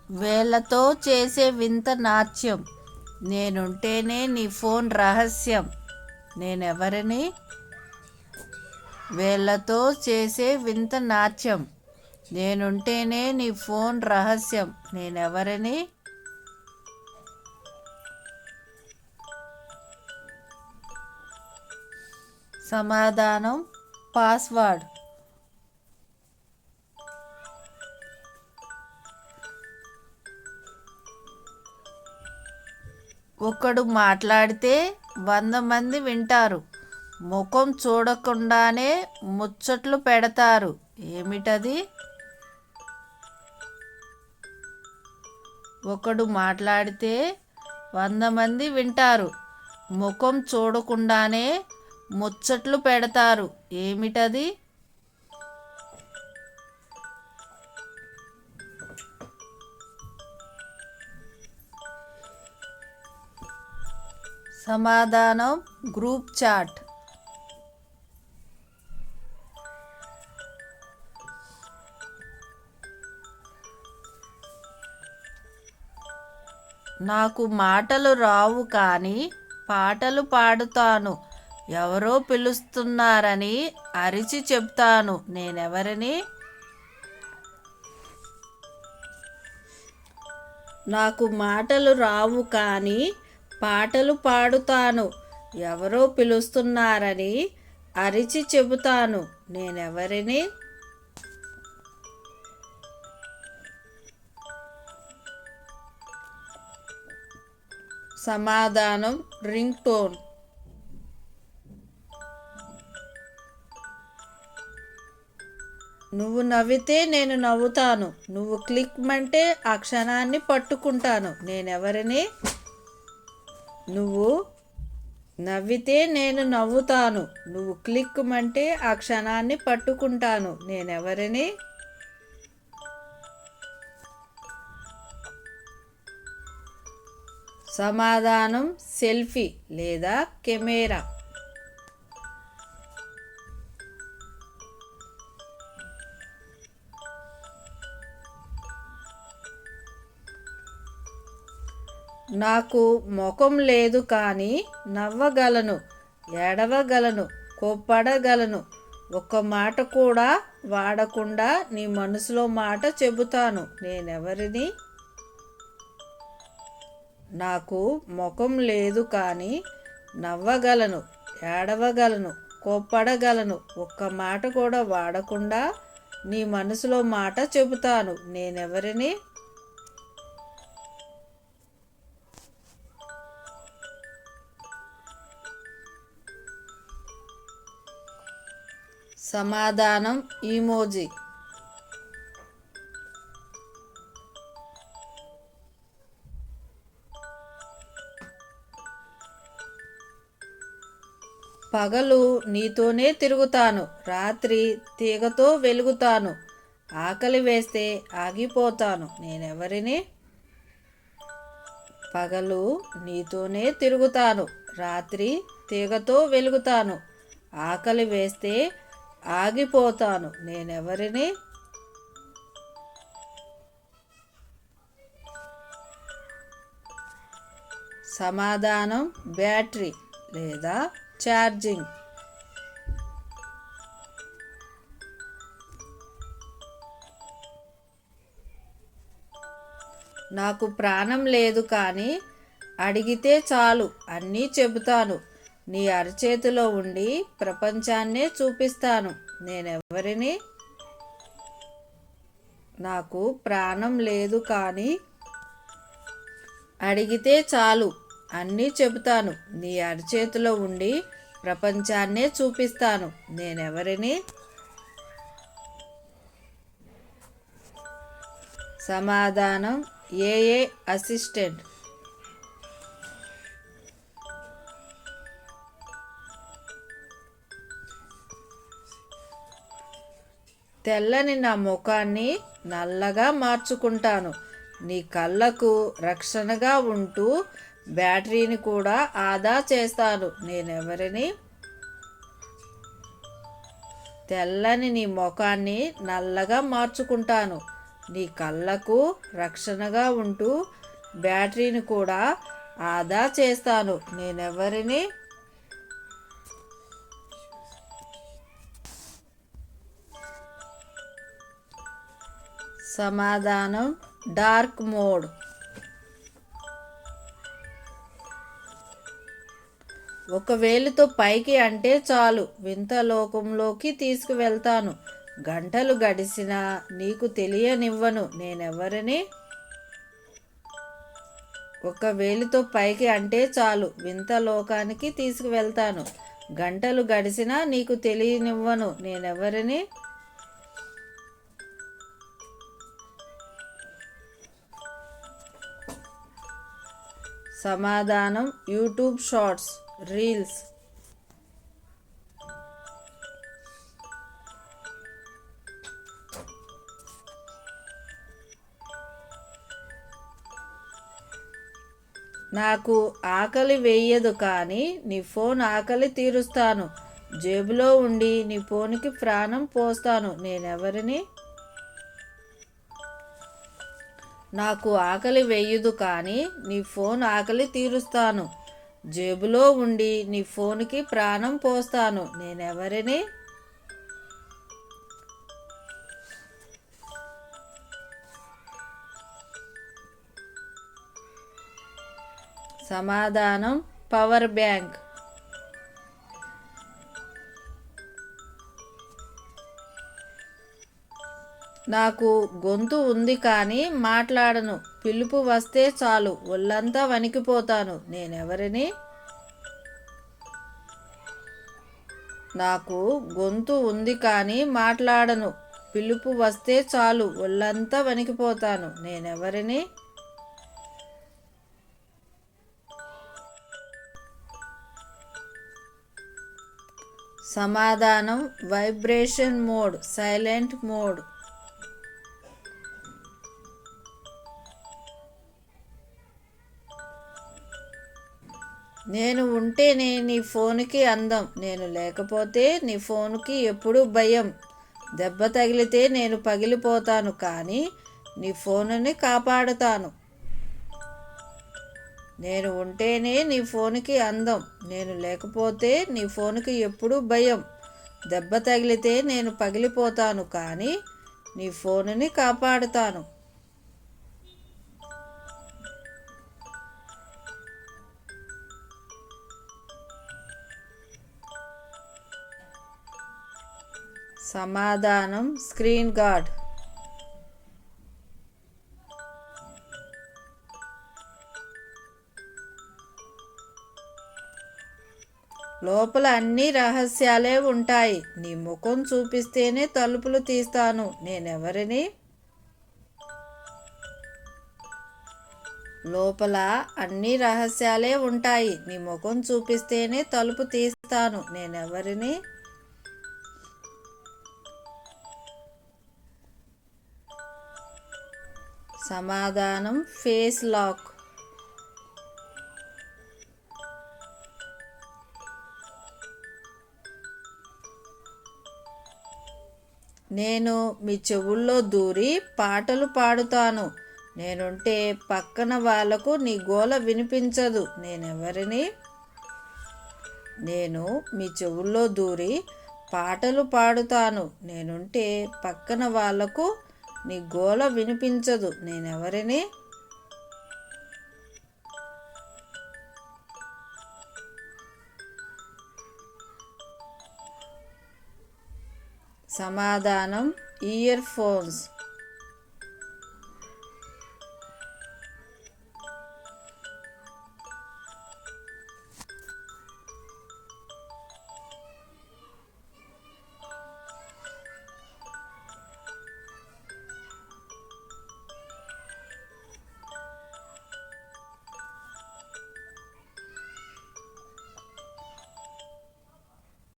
వేళ్ళతో చేసే వింత నాట్యం, నేనుంటేనే నీ ఫోన్ రహస్యం, నేనెవరిని? వేళ్ళతో చేసే వింత నాట్యం, నేనుంటేనే నీ ఫోన్ రహస్యం, నేనెవరిని? సమాధానం పాస్వర్డ్. ఒకడు మాట్లాడితే 100 మంది వింటారు, ముఖం చూడకుండానే ముచ్చట్లు పెడతారు, ఏమిటది? ఒకడు మాట్లాడితే 100 మంది వింటారు, ముఖం చూడకుండానే ముచ్చట్లు పెడతారు, ఏమిటది? సమాధానం గ్రూప్ చాట్. నాకు మాటలు రావు కానీ పాటలు పాడుతాను, ఎవరో పిలుస్తున్నారని అరిచి చెప్తాను, నేనెవరిని? నాకు మాటలు రావు కానీ పాటలు పాడుతాను, ఎవరో పిలుస్తున్నారని అరిచి చెబుతాను, నేనెవరిని? సమాధానం రింగ్ టోన్. నువ్వు నవ్వితే నేను నవ్వుతాను, నువ్వు క్లిక్ మంటే ఆ క్షణాన్ని పట్టుకుంటాను, నేనెవరిని? నువ్వు నవ్వితే నేను నవ్వుతాను, నువ్వు క్లిక్ మంటే ఆ క్షణాన్ని పట్టుకుంటాను, నేనెవరిని? సమాధానం సెల్ఫీ లేదా కెమెరా. నాకు ముఖం లేదు కానీ నవ్వగలను, ఏడవగలను, కోప్పడగలను, ఒక్క మాట కూడా వాడకుండా నీ మనసులో మాట చెబుతాను, నేనెవరిని? నాకు ముఖం లేదు కానీ నవ్వగలను, ఏడవగలను, కోప్పడగలను, ఒక్క మాట కూడా వాడకుండా నీ మనసులో మాట చెబుతాను, నేనెవరిని? సమాధానం ఈమోజీ. పగలు నీతోనే తిరుగుతాను, రాత్రి తీగతో వెలుగుతాను, ఆకలి వేస్తే ఆగిపోతాను, నేనెవరిని? పగలు నీతోనే తిరుగుతాను, రాత్రి తీగతో వెలుగుతాను, ఆకలి వేస్తే ఆగిపోతాను, నేనెవరిని? సమాధానం బ్యాటరీ లేదా ఛార్జింగ్. నాకు ప్రాణం లేదు కానీ అడిగితే చాలు అన్నీ చెబుతాను, నీ అరచేతిలో ఉండి ప్రపంచాన్నే చూపిస్తాను, నేనెవరిని? నాకు ప్రాణం లేదు కానీ అడిగితే చాలు అన్నీ చెబుతాను, నీ అరచేతిలో ఉండి ప్రపంచాన్నే చూపిస్తాను, నేనెవరిని? సమాధానం ఏఏ అసిస్టెంట్. తెల్లని నా ముఖాన్ని నల్లగా మార్చుకుంటాను, నీ కళ్ళకు రక్షణగా ఉంటూ బ్యాటరీని కూడా ఆదా చేస్తాను, నేనెవరిని? తెల్లని నీ ముఖాన్ని నల్లగా మార్చుకుంటాను, నీ కళ్ళకు రక్షణగా ఉంటూ బ్యాటరీని కూడా ఆదా చేస్తాను. నేనెవరిని? సమాధానం డార్క్ మోడ్. ఒక వేలుతో పైకి అంటే చాలు వింత లోకంలోకి తీసుకువెళ్తాను. గంటలు గడిచినా నీకు తెలియనివ్వను. నేనెవరిని? ఒక వేలుతో పైకి అంటే చాలు వింత లోకానికి తీసుకువెళ్తాను. గంటలు గడిచినా నీకు తెలియనివ్వను. నేనెవరిని? సమాధానం యూట్యూబ్ షార్ట్స్, రీల్స్. నాకు ఆకలి వేయదు కానీ నీ ఫోన్ ఆకలి తీరుస్తాను. జేబులో ఉండి నీ ఫోన్కి ప్రాణం పోస్తాను. నేనెవరిని? నాకు ఆకలి వేయదు కానీ నీ ఫోన్ ఆకలి తీరుస్తాను. జేబులో ఉండి నీ ఫోన్కి ప్రాణం పోస్తాను. నేనెవరిని? సమాధానం పవర్ బ్యాంక్. నాకు గొంతు ఉంది కానీ మాట్లాడను. పిలుపు వస్తే చాలు ఒళ్ళంతా వణికిపోతాను. నేనెవరిని? నాకు గొంతు ఉంది కానీ మాట్లాడను. పిలుపు వస్తే చాలు ఒళ్ళంతా వణికిపోతాను. నేనెవరిని? సమాధానం వైబ్రేషన్ మోడ్, సైలెంట్ మోడ్. నేను ఉంటేనే నీ ఫోన్కి అందం. నేను లేకపోతే నీ ఫోన్కి ఎప్పుడూ భయం. దెబ్బ తగిలితే నేను పగిలిపోతాను కానీ నీ ఫోనుని కాపాడుతాను. నేను ఉంటేనే నీ ఫోన్కి అందం. నేను లేకపోతే నీ ఫోన్కి ఎప్పుడూ భయం. దెబ్బ తగిలితే నేను పగిలిపోతాను కానీ నీ ఫోనుని కాపాడుతాను. సమాధానం స్క్రీన్ గార్డ్. లోపల అన్ని రహస్యాలే ఉంటాయి. నీ ముఖం చూపిస్తేనే తలుపులు తీస్తాను. నేనెవరిని? లోపల అన్ని రహస్యాలే ఉంటాయి. నీ ముఖం చూపిస్తేనే తలుపు తీస్తాను. నేనెవరిని? సమాధానం ఫేస్ లాక్. నేను మీ చెవుల్లో దూరి పాటలు పాడుతాను. నేనుంటే పక్కన వాళ్లకు నీ గోల వినిపించదు. నేనెవరిని? నేను మీ చెవుల్లో దూరి పాటలు పాడుతాను. నేనుంటే పక్కన వాళ్లకు నీ గోల వినిపించదు. నేనెవరిని? సమాధానం ఇయర్ ఫోన్స్.